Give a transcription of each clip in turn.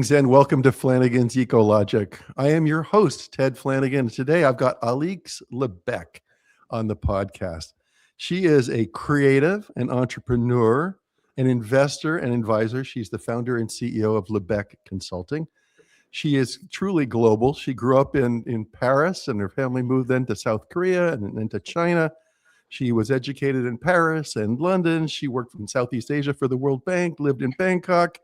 Greetings and welcome to Flanagan's Ecologic. I am your host, Ted Flanagan. Today I've got Alix Lebec on the podcast. She is a creative, an entrepreneur, an investor, and advisor. She's the founder and CEO of Lebec Consulting. She is truly global. She grew up in Paris and her family moved then to South Korea and then to China. She was educated in Paris and London. She worked in Southeast Asia for the World Bank, lived in Bangkok.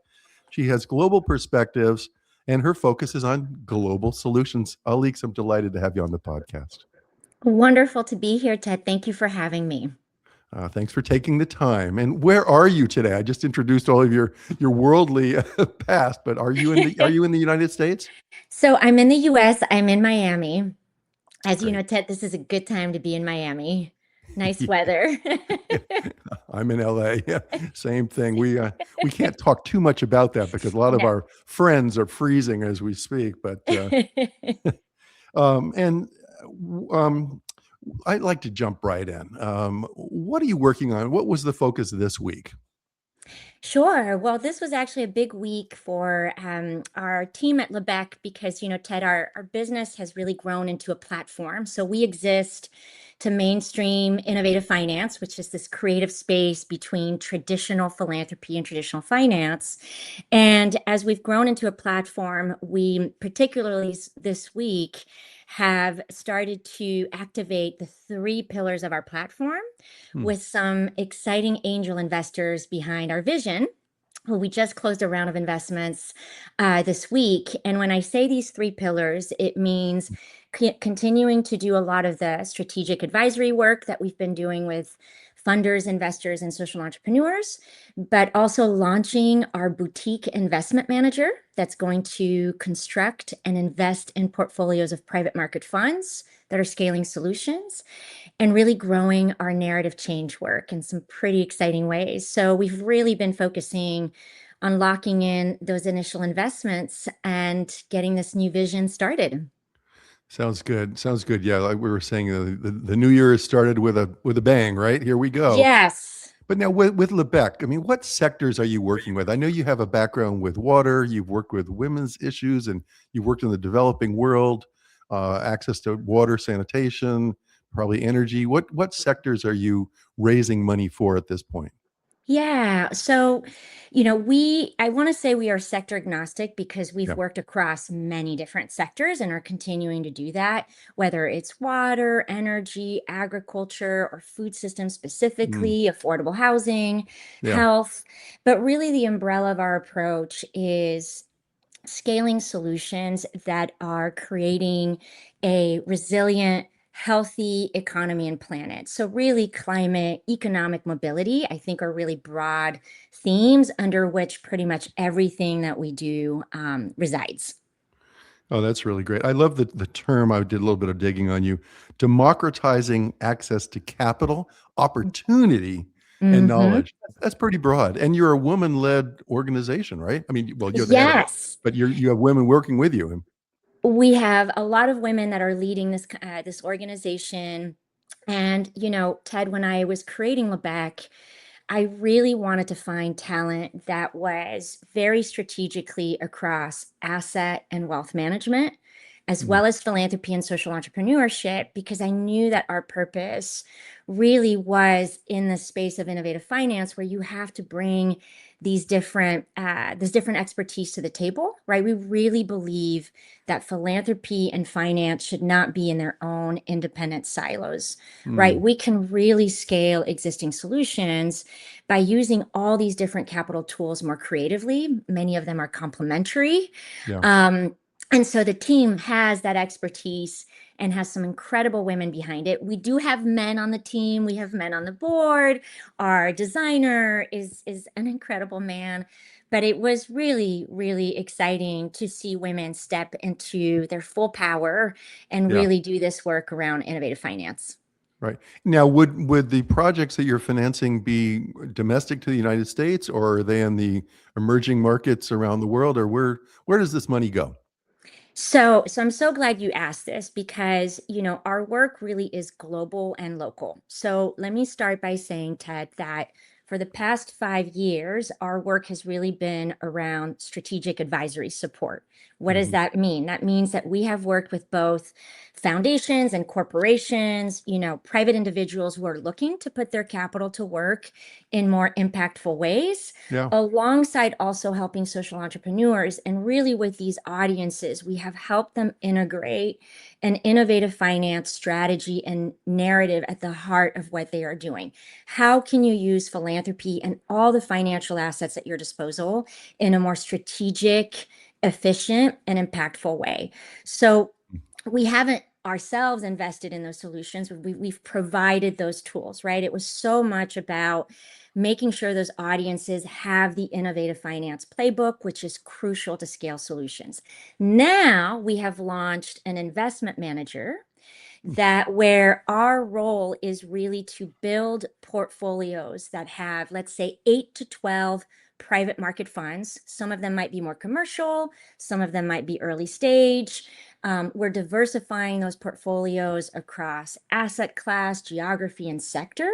She has global perspectives, and her focus is on global solutions. Alix, I'm delighted to have you on the podcast. Wonderful to be here, Ted. Thank you for having me. Thanks for taking the time. And where are you today? I just introduced all of your worldly past, but are you in the United States? So I'm in the U.S. I'm in Miami. As Great. you know, Ted, this is a good time to be in Miami. Nice Yeah. weather. I'm in LA. Yeah, same thing. We can't talk too much about that because a lot of No. our friends are freezing as we speak. But and I'd like to jump right in. What are you working on? What was the focus this week? Sure. Well, this was actually a big week for our team at Lebec because, Ted, our business has really grown into a platform. So we exist to mainstream innovative finance, which is this creative space between traditional philanthropy and traditional finance. And as we've grown into a platform, we particularly this week have started to activate the three pillars of our platform with some exciting angel investors behind our vision. Well, we just closed a round of investments this week. And when I say these three pillars, it means continuing to do a lot of the strategic advisory work that we've been doing with funders, investors, and social entrepreneurs, but also launching our boutique investment manager that's going to construct and invest in portfolios of private market funds that are scaling solutions, and really growing our narrative change work in some pretty exciting ways. So we've really been focusing on locking in those initial investments and getting this new vision started. Sounds good. Sounds good. Yeah, like we were saying, the new year has started with a bang, right? Here we go. Yes. But now with Lebec, I mean, what sectors are you working with? I know you have a background with water. You've worked with women's issues, and you've worked in the developing world, access to water, sanitation, probably energy. What sectors are you raising money for at this point? Yeah. So, I want to say we are sector agnostic because we've Yeah. worked across many different sectors and are continuing to do that, whether it's water, energy, agriculture, or food systems Mm, specifically, affordable housing, yeah. health. But really, the umbrella of our approach is scaling solutions that are creating a resilient, healthy economy and planet. So, really, climate, economic mobility, I think, are really broad themes under which pretty much everything that we do resides. Oh, that's really great. I love the term. I did a little bit of digging on you. Democratizing access to capital, opportunity, and Hmm. knowledge. That's pretty broad. And you're a woman-led organization, right? I mean, well, you're the head of it, Yes. but you have women working with you. We have a lot of women that are leading this organization. And, Ted, when I was creating Lebec, I really wanted to find talent that was very strategically across asset and wealth management, as Mm, well as philanthropy and social entrepreneurship, because I knew that our purpose really was in the space of innovative finance, where you have to bring this different expertise to the table, right? We really believe that philanthropy and finance should not be in their own independent silos, right? mm, We can really scale existing solutions by using all these different capital tools more creatively. Many of them are complementary. yeah. Um, and so the team has that expertise and has some incredible women behind it. We do have men on the team. We have men on the board. Our designer is an incredible man. But it was really, really exciting to see women step into their full power and Yeah. really do this work around innovative finance. Right. Now, would the projects that you're financing be domestic to the United States, or are they in the emerging markets around the world, or where does this money go? So I'm so glad you asked this because, our work really is global and local. So let me start by saying, Ted, that for the past 5 years, our work has really been around strategic advisory support. What does Mhm. that mean? That means that we have worked with both foundations and corporations, private individuals who are looking to put their capital to work in more impactful ways, Yeah. alongside also helping social entrepreneurs. And really, with these audiences, we have helped them integrate an innovative finance strategy and narrative at the heart of what they are doing. How can you use philanthropy and all the financial assets at your disposal in a more strategic, efficient, and impactful way? So we haven't ourselves invested in those solutions. We've provided those tools, right? It was so much about making sure those audiences have the innovative finance playbook, which is crucial to scale solutions. Now we have launched an investment manager that where our role is really to build portfolios that have, let's say, 8 to 12 private market funds. Some of them might be more commercial, some of them might be early stage. We're diversifying those portfolios across asset class, geography, and sector,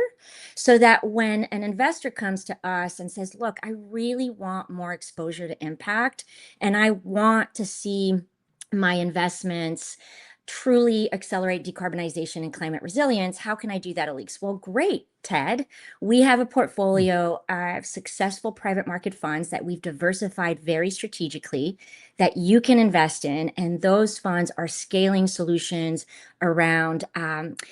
so that when an investor comes to us and says, look, I really want more exposure to impact, and I want to see my investments truly accelerate decarbonization and climate resilience, how can I do that, Alix? Well, great, Ted. We have a portfolio of successful private market funds that we've diversified very strategically that you can invest in. And those funds are scaling solutions around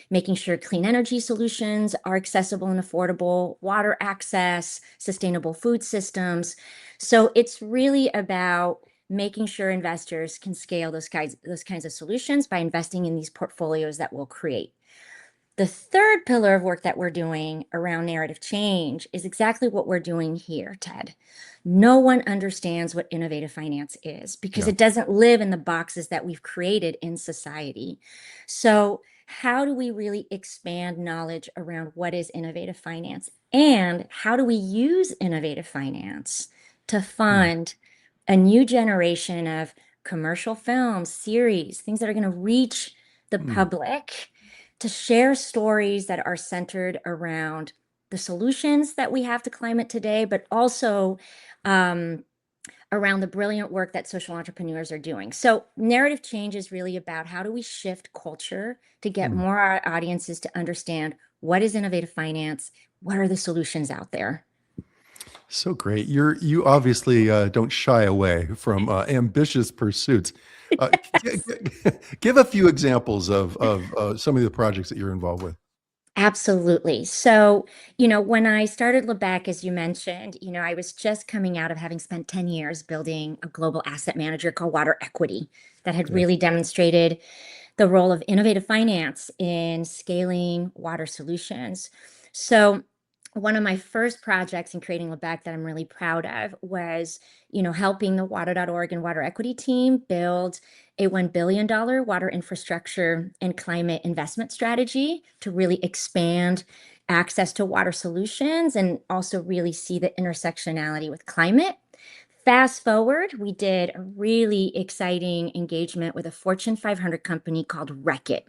making sure clean energy solutions are accessible and affordable, water access, sustainable food systems. So it's really about making sure investors can scale those kinds of solutions by investing in these portfolios that we'll create. The third pillar of work that we're doing around narrative change is exactly what we're doing here, Ted. No one understands what innovative finance is because Yeah. it doesn't live in the boxes that we've created in society. So, how do we really expand knowledge around what is innovative finance? And how do we use innovative finance to Mm. fund a new generation of commercial films, series, things that are going to reach the Mm. public, to share stories that are centered around the solutions that we have to climate today, but also um, around the brilliant work that social entrepreneurs are doing. So narrative change is really about how do we shift culture to get Mm. more audiences to understand what is innovative finance, what are the solutions out there. So great. You obviously don't shy away from ambitious pursuits. Give a few examples of some of the projects that you're involved with. Absolutely. So, when I started Lebec, as you mentioned, I was just coming out of having spent 10 years building a global asset manager called Water Equity that had Yeah. really demonstrated the role of innovative finance in scaling water solutions. So, one of my first projects in creating Lebec that I'm really proud of was, helping the water.org and water equity team build a $1 billion water infrastructure and climate investment strategy to really expand access to water solutions and also really see the intersectionality with climate. Fast forward, we did a really exciting engagement with a Fortune 500 company called Reckitt.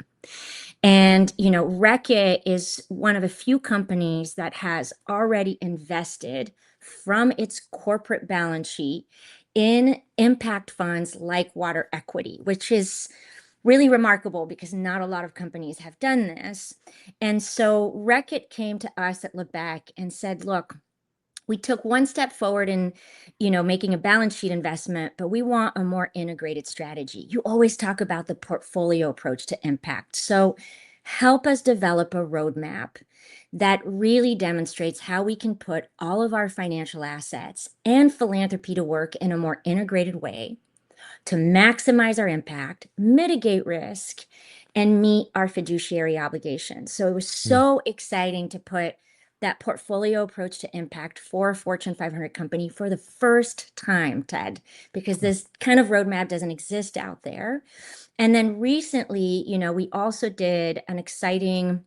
And, Reckitt is one of a few companies that has already invested from its corporate balance sheet in impact funds like Water Equity, which is really remarkable because not a lot of companies have done this. And so Reckitt came to us at Lebec and said, look, we took one step forward in making a balance sheet investment, but we want a more integrated strategy. You always talk about the portfolio approach to impact, so help us develop a roadmap that really demonstrates how we can put all of our financial assets and philanthropy to work in a more integrated way to maximize our impact, mitigate risk, and meet our fiduciary obligations. So it was Yeah. so exciting to put that portfolio approach to impact for a Fortune 500 company for the first time, Ted, because this kind of roadmap doesn't exist out there. And then recently, we also did an exciting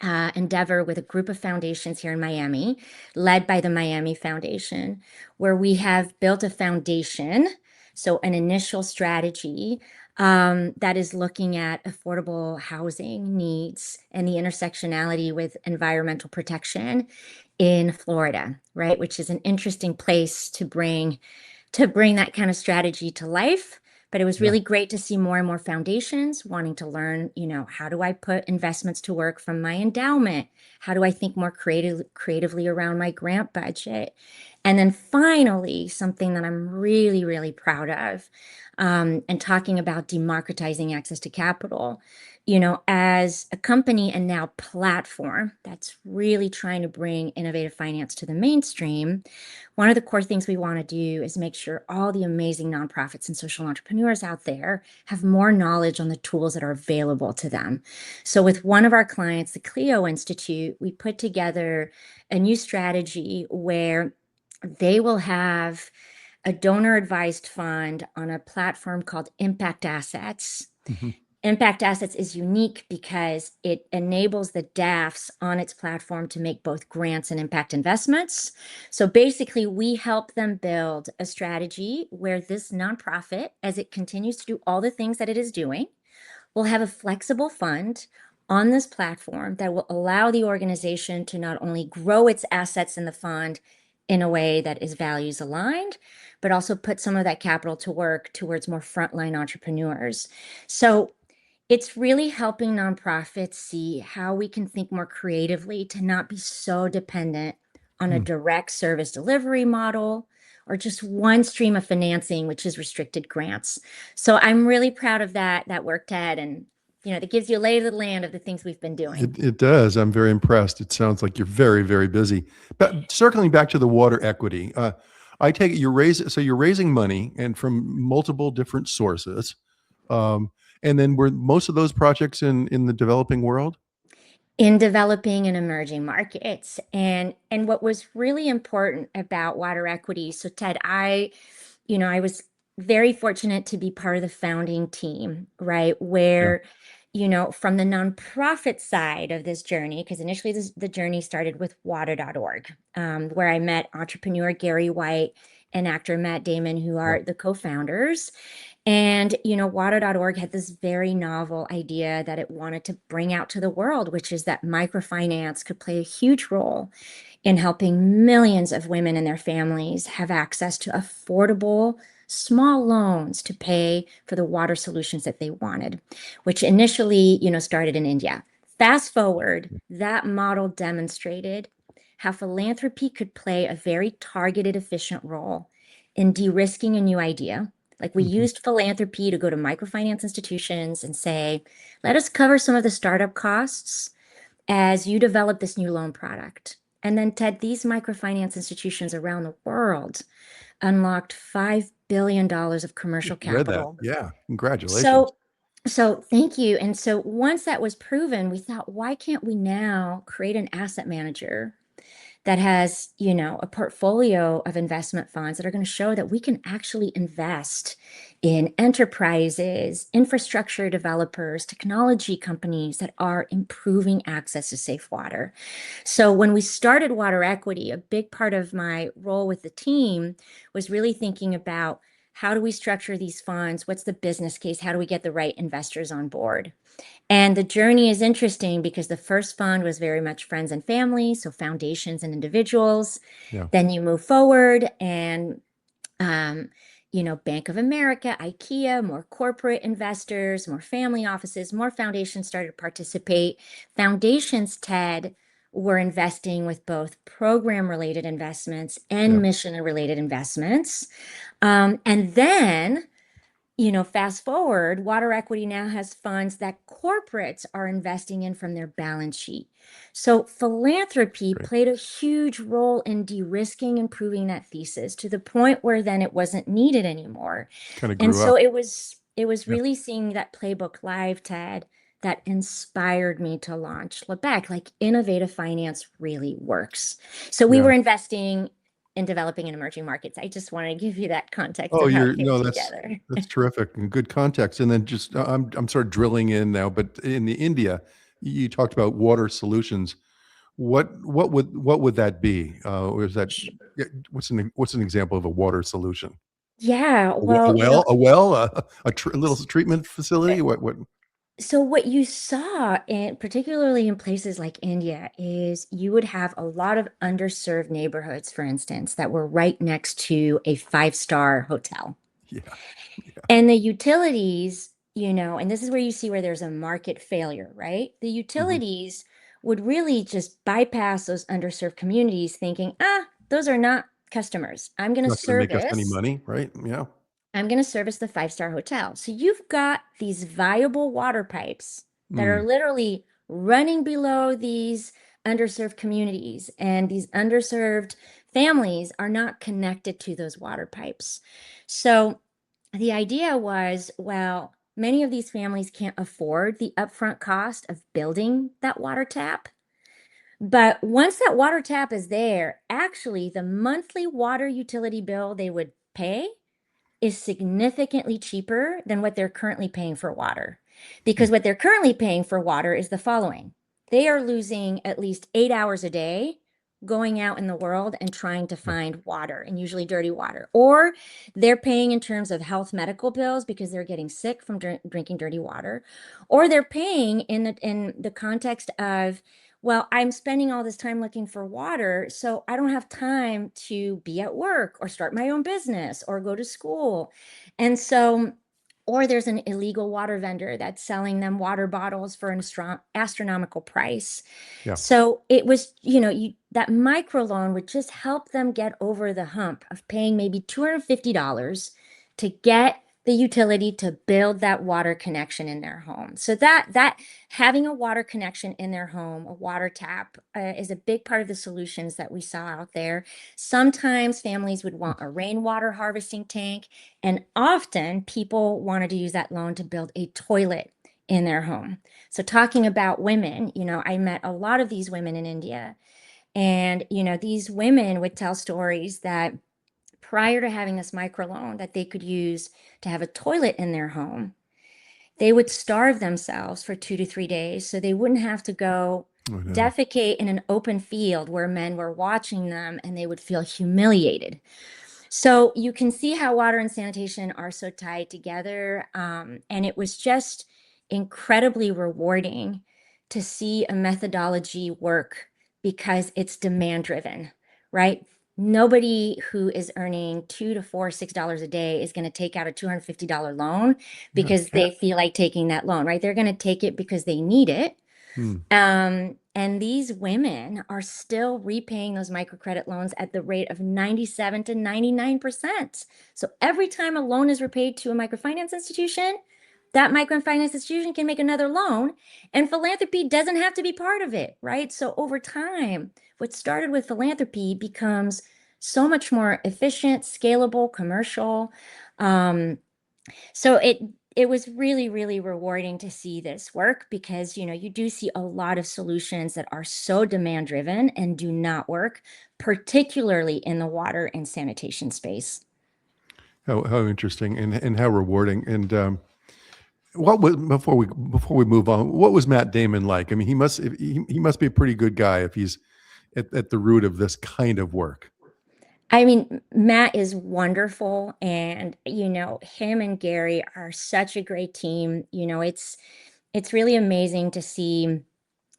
endeavor with a group of foundations here in Miami, led by the Miami Foundation, where we have built a foundation, so an initial strategy that is looking at affordable housing needs and the intersectionality with environmental protection in Florida, right? Which is an interesting place to bring that kind of strategy to life. But it was Yeah. really great to see more and more foundations wanting to learn, how do I put investments to work from my endowment? How do I think more creatively around my grant budget? And then finally, something that I'm really, really proud of, and talking about democratizing access to capital, as a company and now platform that's really trying to bring innovative finance to the mainstream, one of the core things we want to do is make sure all the amazing nonprofits and social entrepreneurs out there have more knowledge on the tools that are available to them. So, with one of our clients, the Clio Institute, we put together a new strategy where they will have a donor advised fund on a platform called Impact Assets. Mhm. Impact Assets is unique because it enables the DAFs on its platform to make both grants and impact investments. So basically, we help them build a strategy where this nonprofit, as it continues to do all the things that it is doing, will have a flexible fund on this platform that will allow the organization to not only grow its assets in the fund in a way that is values aligned, but also put some of that capital to work towards more frontline entrepreneurs. So it's really helping nonprofits see how we can think more creatively to not be so dependent on a Mm. direct service delivery model or just one stream of financing, which is restricted grants. So I'm really proud of that work, Ted, and that gives you a lay of the land of the things we've been doing. It does. I'm very impressed. It sounds like you're very, very busy. But circling back to the water equity, I take it you're raising money and from multiple different sources. Um, and then were most of those projects in the developing world? In developing and emerging markets. And what was really important about water equity. So Ted, I was very fortunate to be part of the founding team, right? Yeah. Where, from the nonprofit side of this journey, because initially the journey started with water.org, where I met entrepreneur Gary White and actor Matt Damon, who Yeah. are the co-founders. And, water.org had this very novel idea that it wanted to bring out to the world, which is that microfinance could play a huge role in helping millions of women and their families have access to affordable, small loans to pay for the water solutions that they wanted, which initially, started in India. Fast forward, that model demonstrated how philanthropy could play a very targeted, efficient role in de-risking a new idea. Like we Mhm. used philanthropy to go to microfinance institutions and say, let us cover some of the startup costs as you develop this new loan product. And then, Ted, these microfinance institutions around the world unlocked $5 billion of commercial Read that. capital. Yeah. Congratulations. So, so thank you. And so once that was proven, we thought, why can't we now create an asset manager that has, a portfolio of investment funds that are going to show that we can actually invest in enterprises, infrastructure developers, technology companies that are improving access to safe water. So when we started Water Equity, a big part of my role with the team was really thinking about how do we structure these funds? What's the business case? How do we get the right investors on board? And the journey is interesting because the first fund was very much friends and family, so foundations and individuals. Yeah. Then you move forward and, um, Bank of America, IKEA, more corporate investors, more family offices, more foundations started to participate. Foundations, Ted, were investing with both program related investments Yeah. and mission related investments. And then fast forward, Water Equity now has funds that corporates are investing in from their balance sheet. So philanthropy Great. played a huge role in de-risking and proving that thesis to the point where then it wasn't needed anymore. Kind of And grew so up. it was Yeah. really seeing that playbook live, Ted, that inspired me to launch Lebec. Like innovative finance really works. So we Yeah. were investing in developing and emerging markets. I just wanted to give you that context Oh, of how you're it came no, together. that's terrific and good context. And then just I'm sort of drilling in now, but in the India, you talked about water solutions. What would that be? Or is that yeah, what's an example of a water solution? Yeah, A well, well, a little treatment facility? What? So what you saw in particularly in places like India is you would have a lot of underserved neighborhoods, for instance, that were right next to a five-star hotel. Yeah. Yeah. And the utilities, and this is where you see where there's a market failure, right? The Hmm. utilities would really just bypass those underserved communities thinking, those are not customers. Not going to make us any money, right? Yeah. I'm going to service the five-star hotel. So you've got these viable water pipes that are Mm. literally running below these underserved communities, and these underserved families are not connected to those water pipes. So the idea was, well, many of these families can't afford the upfront cost of building that water tap. But once that water tap is there, actually, the monthly water utility bill they would pay is significantly cheaper than what they're currently paying for water. Mm. Because what they're currently paying for water is the following: they are losing at least 8 hours a day going out in the world and trying to Yeah. find water, and usually dirty water. Or they're paying in terms of health medical bills because they're getting sick from drinking dirty water. Or they're paying in the context of, well, I'm spending all this time looking for water, so I don't have time to be at work or start my own business or go to school. And so, or there's an illegal water vendor that's selling them water bottles for an astronomical price. Yeah. So it was, that microloan would just help them get over the hump of paying maybe $250 to get the utility to build that water connection in their home. So that having a water connection in their home, a water tap, is a big part of the solutions that we saw out there. Sometimes families would want a rainwater harvesting tank, and often people wanted to use that loan to build a toilet in their home. So talking about women, I met a lot of these women in India, and these women would tell stories that prior to having this microloan that they could use to have a toilet in their home, they would starve themselves for 2 to 3 days so they wouldn't have to go I know. defecate in an open field where men were watching them, and they would feel humiliated. So you can see how water and sanitation are so tied together. And it was just incredibly rewarding to see a methodology work because it's demand driven, right? Nobody who is earning $2 to $4, $6 a day is going to take out a $250 loan Yeah. because they feel like taking that loan, right? They're going to take it because they need it. Mm. And these women are still repaying those microcredit loans at the rate of 97 to 99%. So every time a loan is repaid to a microfinance institution, that microfinance institution can make another loan, and philanthropy doesn't have to be part of it, right? So over time, what started with philanthropy becomes so much more efficient, scalable, commercial. Um, so it was really, really rewarding to see this work because, you do see a lot of solutions that are so demand driven and do not work, particularly in the water and sanitation space. How interesting and how rewarding. And what was before we move on? What was Matt Damon like? I mean, he must be a pretty good guy if he's at the root of this kind of work. I mean, Matt is wonderful, and him and Gary are such a great team. It's really amazing to see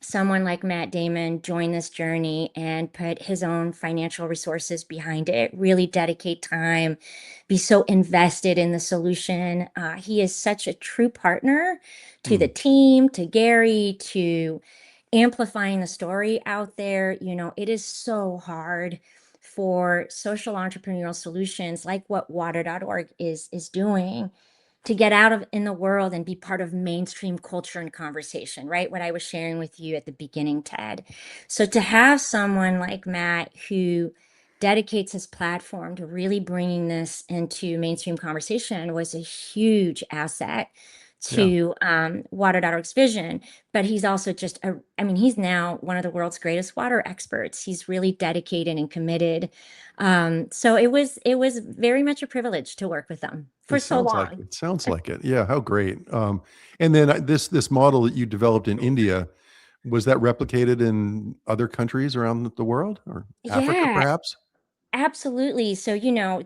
someone like Matt Damon join this journey and put his own financial resources behind it, really dedicate time, be so invested in the solution. He is such a true partner to the Mm. team, to Gary, to amplifying the story out there. It is so hard for social entrepreneurial solutions like what water.org is doing to get out of in the world and be part of mainstream culture and conversation, right? What I was sharing with you at the beginning, Ted. So to have someone like Matt who dedicates his platform to really bringing this into mainstream conversation was a huge asset Yeah. to water.org's vision. But he's also I mean, he's now one of the world's greatest water experts. He's really dedicated and committed. So it was very much a privilege to work with them for It so sounds like long. it. Sounds like it. Yeah. How great. And then this model that you developed in India, was that replicated in other countries around the world or Africa, Yeah, perhaps? Absolutely. So,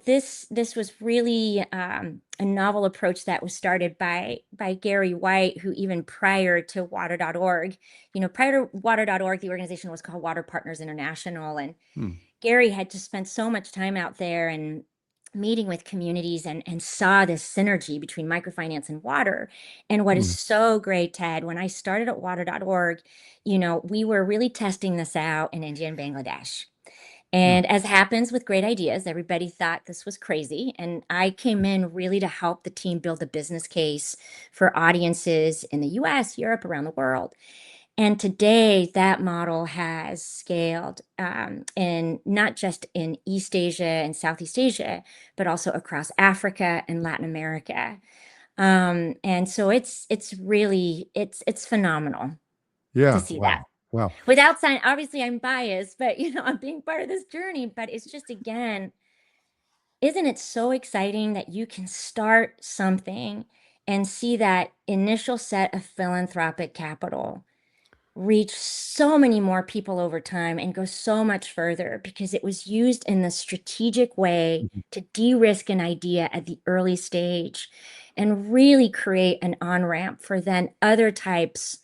this was really a novel approach that was started by Gary White, who even prior to water.org, prior to water.org, the organization was called Water Partners International. And Hmm. Gary had just spent so much time out there and meeting with communities and saw this synergy between microfinance and water. And what is Hmm. so great, Ted, when I started at water.org, we were really testing this out in India and Bangladesh. Hmm. And as happens with great ideas, everybody thought this was crazy. And I came in really to help the team build a business case for audiences in the US, Europe, around the world. And today, that model has scaled in not just in East Asia and Southeast Asia, but also across Africa and Latin America. And so it's really it's phenomenal to Yeah. see that. Wow. Wow. Without saying, obviously, I'm biased, but I'm being part of this journey. But it's just, again, isn't it so exciting that you can start something and see that initial set of philanthropic capital reach so many more people over time and go so much further because it was used in the strategic way Mhm. to de-risk an idea at the early stage and really create an on-ramp for then other types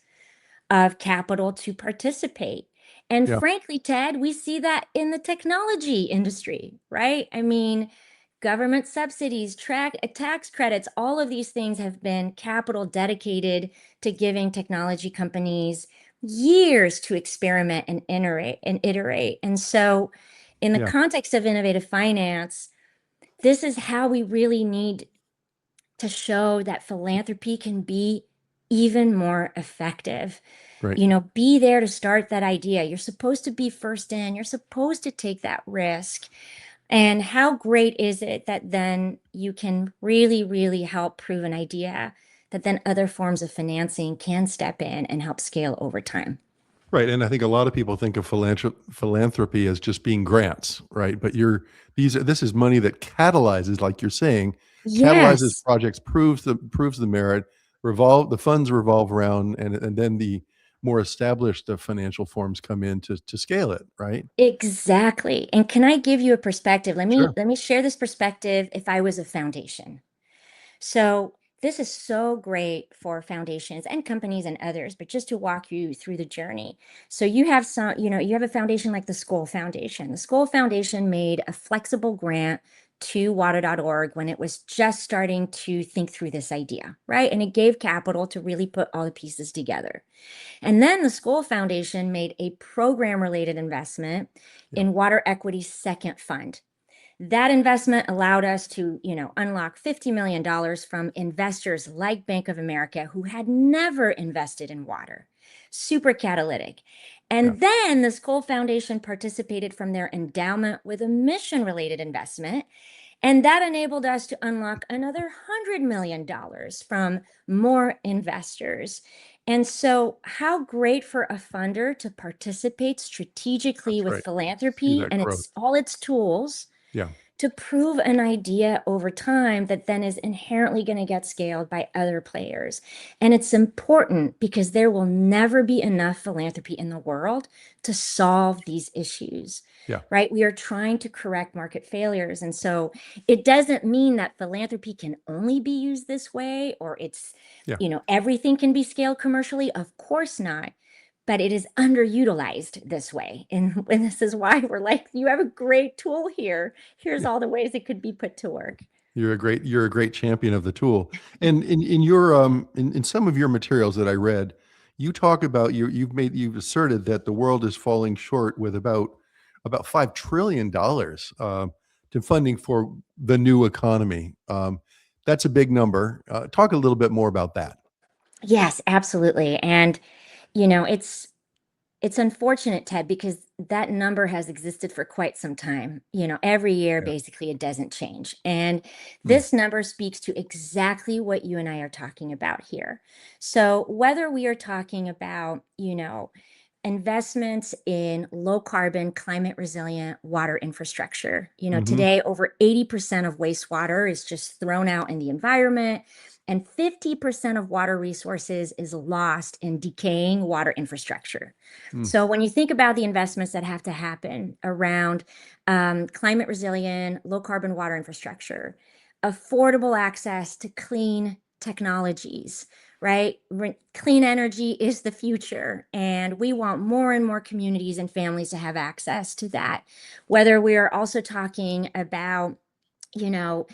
of capital to participate. And Yeah. frankly, Ted, we see that in the technology industry, right? I mean, government subsidies, tax credits, all of these things have been capital dedicated to giving technology companies years to experiment and iterate. And so, in the Yeah. context of innovative finance, this is how we really need to show that philanthropy can be even more effective. Right. Be there to start that idea. You're supposed to be first in, you're supposed to take that risk. And how great is it that then you can really, really help prove an idea that then other forms of financing can step in and help scale over time? Right. And I think a lot of people think of philanthropy as just being grants, right? But this is money that catalyzes, like you're saying, catalyzes Yes, projects, proves the merit, the funds revolve around, and then the more established financial forms come in to scale it, right? exactly. And can I give you a perspective? Let me Sure. let me share this perspective if I was a foundation. So this is so great for foundations and companies and others, but just to walk you through the journey. So you have a foundation like the Skoll Foundation. The Skoll Foundation made a flexible grant to water.org when it was just starting to think through this idea, right? And it gave capital to really put all the pieces together. And then the Skoll Foundation made a program related investment Yeah. in Water Equity's second fund. That investment allowed us to, unlock $50 million from investors like Bank of America who had never invested in water. Super catalytic. Yeah. And then the Skoll Foundation participated from their endowment with a mission related investment. And that enabled us to unlock another $100 million from more investors. And so, how great for a funder to participate strategically That's with right. See philanthropy that and growth. its all its tools Yeah. to prove an idea over time that then is inherently going to get scaled by other players. And it's important because there will never be enough philanthropy in the world to solve these issues. Yeah. Right? We are trying to correct market failures. And so it doesn't mean that philanthropy can only be used this way or Yeah. everything can be scaled commercially. Of course not, but it is underutilized this way. And this is why we're like, you have a great tool here. Here's Yeah. all the ways it could be put to work. You're a great champion of the tool. And in some of your materials that I read, you talk about you've asserted that the world is falling short with about $5 trillion to funding for the new economy. That's a big number. Talk a little bit more about that. Yes, absolutely. And you know, it's it's unfortunate, Ted, because that number has existed for quite some time. Every year, Yeah. basically, it doesn't change. And Hmm. this number speaks to exactly what you and I are talking about here. So, whether we are talking about, investments in low carbon, climate resilient water infrastructure. Hmm. Today over 80% of wastewater is just thrown out in the environment, and 50% of water resources is lost in decaying water infrastructure. Mm. So when you think about the investments that have to happen around climate resilient, low carbon water infrastructure, affordable access to clean technologies, right? Clean energy is the future, and we want more and more communities and families to have access to that. Whether we are also talking about, you know,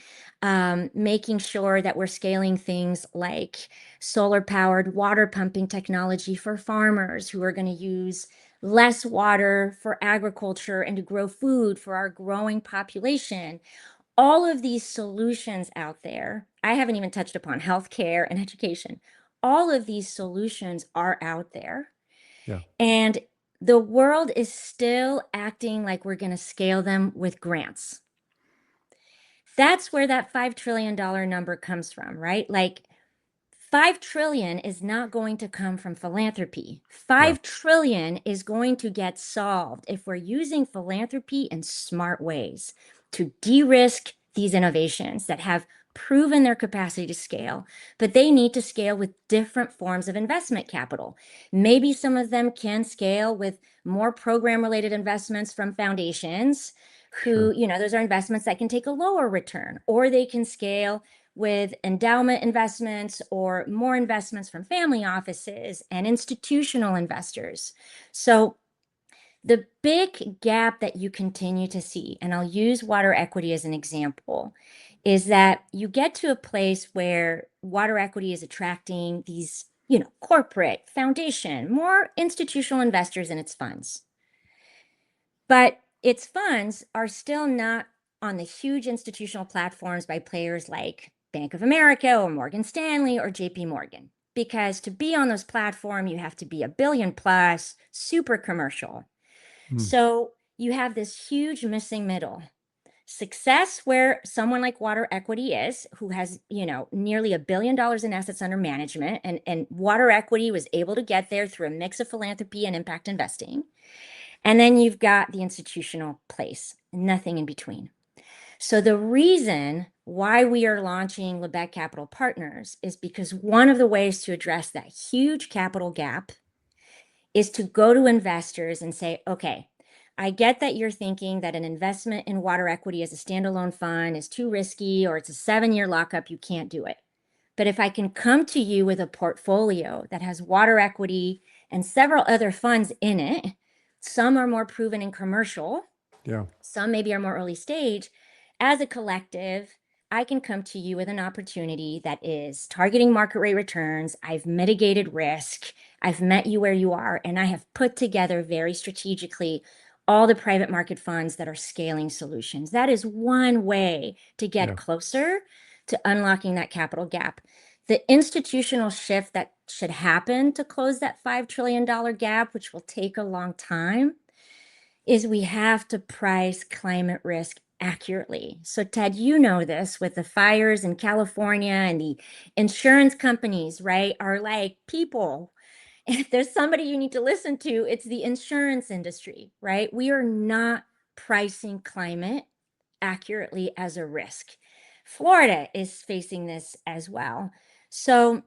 making sure that we're scaling things like solar powered water pumping technology for farmers who are going to use less water for agriculture and to grow food for our growing population. All of these solutions out there, I haven't even touched upon healthcare and education. All of these solutions are out there. Yeah. And the world is still acting like we're going to scale them with grants. That's where that $5 trillion number comes from, right? Like 5 trillion is not going to come from philanthropy. Yeah. 5 trillion is going to get solved if we're using philanthropy in smart ways to de-risk these innovations that have proven their capacity to scale, but they need to scale with different forms of investment capital. Maybe some of them can scale with more program related investments from foundations Sure. who, those are investments that can take a lower return, or they can scale with endowment investments or more investments from family offices and institutional investors. So the big gap that you continue to see, and I'll use water equity as an example, is that you get to a place where water equity is attracting these, corporate, foundation, more institutional investors in its funds. But its funds are still not on the huge institutional platforms by players like Bank of America or Morgan Stanley or JP Morgan. Because to be on those platforms, you have to be a billion plus, super commercial. Mm. So you have this huge missing middle. Success where someone like Water Equity is, who has, nearly $1 billion in assets under management, and Water Equity was able to get there through a mix of philanthropy and impact investing. And then you've got the institutional place, nothing in between. So the reason why we are launching Lebec Capital Partners is because one of the ways to address that huge capital gap is to go to investors and say, okay, I get that you're thinking that an investment in water equity as a standalone fund is too risky, or it's a 7-year lockup, you can't do it. But if I can come to you with a portfolio that has water equity and several other funds in it, some are more proven in commercial, Yeah. some maybe are more early stage, as a collective, I can come to you with an opportunity that is targeting market rate returns. I've mitigated risk. I've met you where you are, and I have put together very strategically all the private market funds that are scaling solutions. That is one way to get Yeah. closer to unlocking that capital gap. The institutional shift that should happen to close that $5 trillion gap, which will take a long time, is we have to price climate risk accurately. So, Ted, you know this with the fires in California, and the insurance companies, right, are like people. If there's somebody you need to listen to, it's the insurance industry, right? We are not pricing climate accurately as a risk. Florida is facing this as well. So,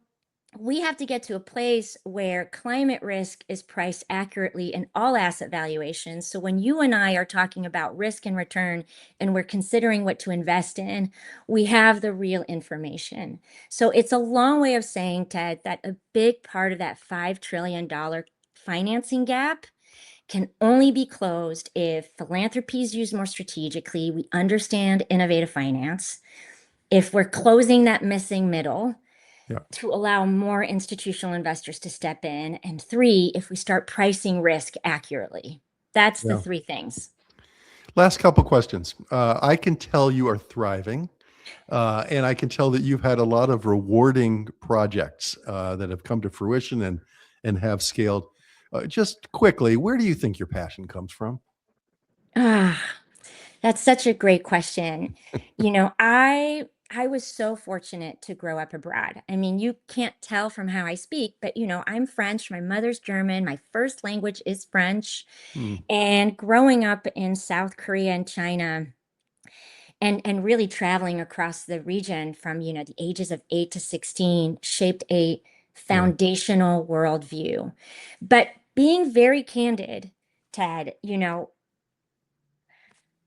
we have to get to a place where climate risk is priced accurately in all asset valuations. So when you and I are talking about risk and return and we're considering what to invest in, we have the real information. So it's a long way of saying, Ted, that a big part of that $5 trillion financing gap can only be closed if philanthropy is used more strategically. We understand innovative finance. If we're closing that missing middle, Yeah. to allow more institutional investors to step in. And 3, if we start pricing risk accurately. That's the Yeah. 3 things. Last couple questions. I can tell you are thriving, and I can tell that you've had a lot of rewarding projects that have come to fruition and have scaled. Just quickly, where do you think your passion comes from? Ah, that's such a great question. I I was so fortunate to grow up abroad. I mean, you can't tell from how I speak, but I'm French. My mother's German. My first language is French. Hmm. And growing up in South Korea and China, and really traveling across the region from the ages of 8 to 16 shaped a Yeah. foundational worldview. But being very candid, Ted,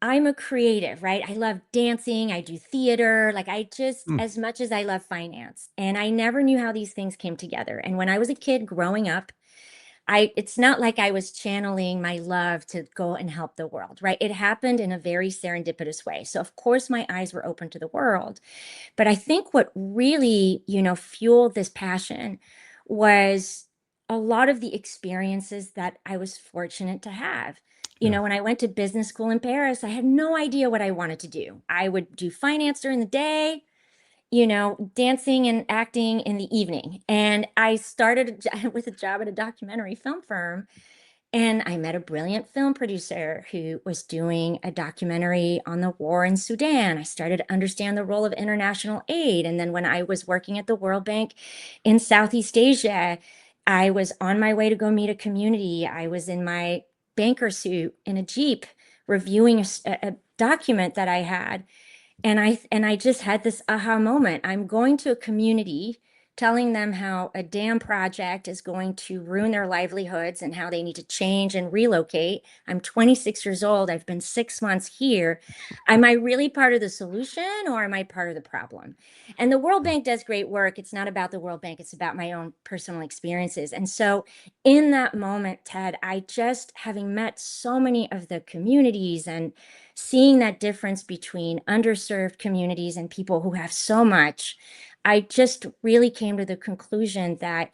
I'm a creative, right? I love dancing, I do theater, like I just, Hmm. as much as I love finance. And I never knew how these things came together. And when I was a kid growing up, it's not like I was channeling my love to go and help the world, right? It happened in a very serendipitous way. So of course my eyes were open to the world. But I think what really, fueled this passion was a lot of the experiences that I was fortunate to have. Yeah. When I went to business school in Paris, I had no idea what I wanted to do. I would do finance during the day, dancing and acting in the evening. And I started with a job at a documentary film firm, and I met a brilliant film producer who was doing a documentary on the war in Sudan. I started to understand the role of international aid. And then when I was working at the World Bank in Southeast Asia, I was on my way to go meet a community. I was in my banker suit in a Jeep reviewing a document that I had. And I just had this aha moment. I'm going to a community telling them how a dam project is going to ruin their livelihoods and how they need to change and relocate. I'm 26 years old. I've been 6 months here. Am I really part of the solution or am I part of the problem? And the World Bank does great work. It's not about the World Bank, it's about my own personal experiences. And so in that moment, Ted, I just, having met so many of the communities and seeing that difference between underserved communities and people who have so much, I just really came to the conclusion that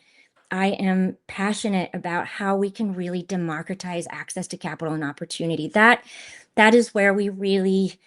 I am passionate about how we can really democratize access to capital and opportunity. That is where we really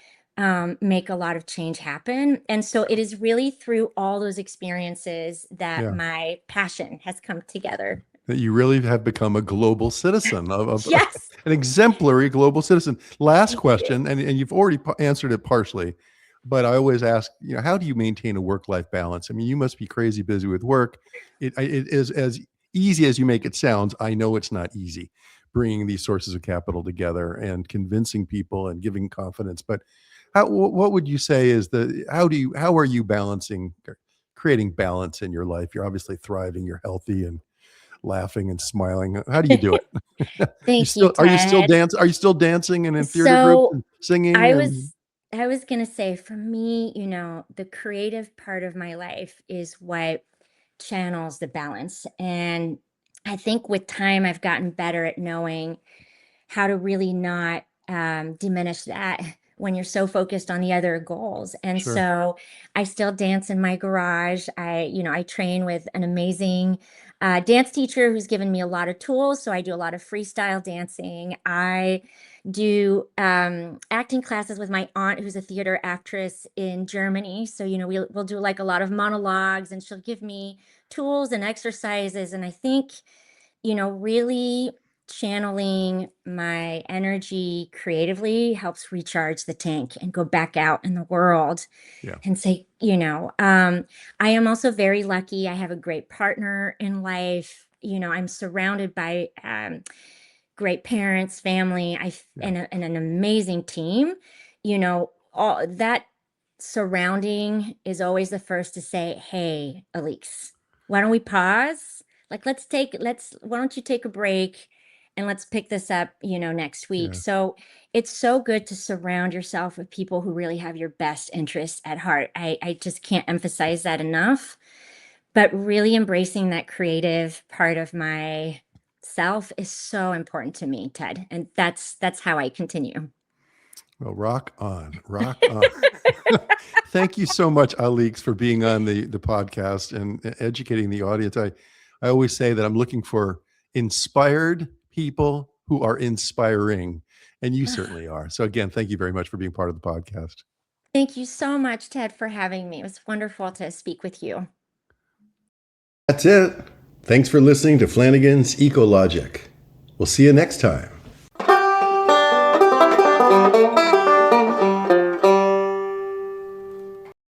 make a lot of change happen. And so it is really through all those experiences that Yeah. my passion has come together. That you really have become a global citizen of Yes, an exemplary global citizen. Last thank you. question, and you've already answered it partially, but I always ask, how do you maintain a work-life balance? I mean, you must be crazy busy with work. It is as easy as you make it sounds. I know it's not easy bringing these sources of capital together and convincing people and giving confidence. But what would you say is how are you balancing, creating balance in your life? You're obviously thriving, you're healthy and laughing and smiling. How do you do it? Thank you, Ted. Are you still dancing and in theater groups So and singing I and was I was gonna say, for me, the creative part of my life is what channels the balance. And I think with time I've gotten better at knowing how to really not diminish that when you're so focused on the other goals. And sure. so I still dance in my garage. I train with an amazing dance teacher who's given me a lot of tools. So I do a lot of freestyle dancing. I do acting classes with my aunt, who's a theater actress in Germany. So, we'll do like a lot of monologues, and she'll give me tools and exercises. And I think really channeling my energy creatively helps recharge the tank and go back out in the world Yeah. and say, I am also very lucky. I have a great partner in life. I'm surrounded by great parents, family, Yeah. and an amazing team. All that surrounding is always the first to say, "Hey, Alix, why don't we pause? Like, why don't you take a break and let's pick this up, next week." Yeah. So it's so good to surround yourself with people who really have your best interests at heart. I just can't emphasize that enough. But really embracing that creative part of my self is so important to me, Ted. And that's how I continue. Well, rock on, rock on. Thank you so much, Alix, for being on the podcast and educating the audience. I always say that I'm looking for inspired people who are inspiring, and you certainly are. So again, thank you very much for being part of the podcast. Thank you so much, Ted, for having me. It was wonderful to speak with you. That's it. Thanks for listening to Flanagan's Ecologic. We'll see you next time.